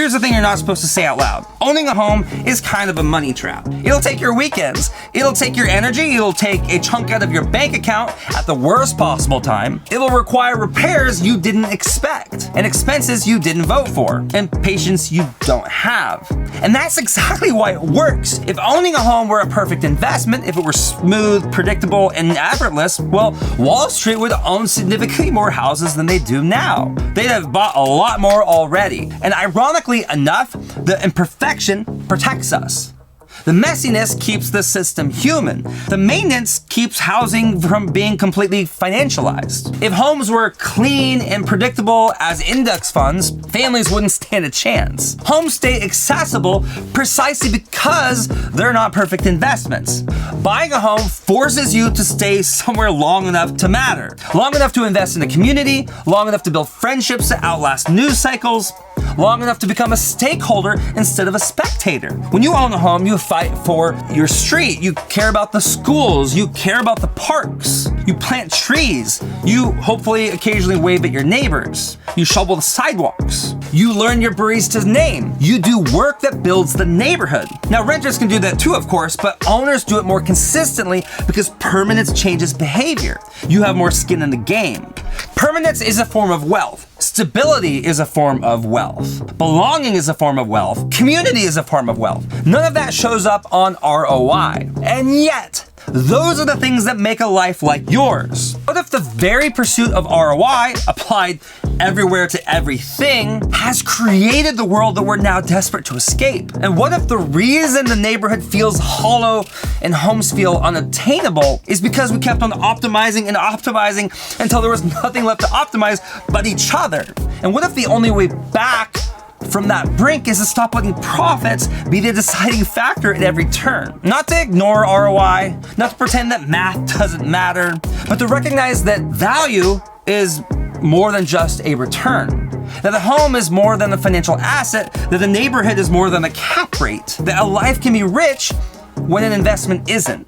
Here's the thing you're not supposed to say out loud. Owning a home is kind of a money trap. It'll take your weekends. It'll take your energy. It'll take a chunk out of your bank account at the worst possible time. It'll require repairs you didn't expect, and expenses you didn't vote for, and patience you don't have. And that's exactly why it works. If owning a home were a perfect investment, if it were smooth, predictable, and effortless, well, Wall Street would own significantly more houses than they do now. They'd have bought a lot more already. And ironically enough, the imperfection protects us. The messiness keeps the system human. The maintenance keeps housing from being completely financialized. If homes were clean and predictable as index funds, families wouldn't stand a chance. Homes stay accessible precisely because they're not perfect investments. Buying a home forces you to stay somewhere long enough to matter. Long enough to invest in a community, long enough to build friendships that outlast news cycles, long enough to become a stakeholder instead of a spectator. When you own a home, you fight for your street. You care about the schools. You care about the parks. You plant trees. You hopefully occasionally wave at your neighbors. You shovel the sidewalks. You learn your barista's name. You do work that builds the neighborhood. Now, renters can do that too, of course, but owners do it more consistently because permanence changes behavior. You have more skin in the game. Permanence is a form of wealth. Stability is a form of wealth. Belonging is a form of wealth. Community is a form of wealth. None of that shows up on ROI. And yet, those are the things that make a life like yours. What if the very pursuit of ROI, applied everywhere to everything, has created the world that we're now desperate to escape? And what if the reason the neighborhood feels hollow and homes feel unattainable is because we kept on optimizing and optimizing until there was nothing left to optimize but each other? And what if the only way back from that brink is to stop letting profits be the deciding factor at every turn? Not to ignore ROI, not to pretend that math doesn't matter, but to recognize that value is more than just a return. That the home is more than a financial asset, that the neighborhood is more than a cap rate, that a life can be rich when an investment isn't.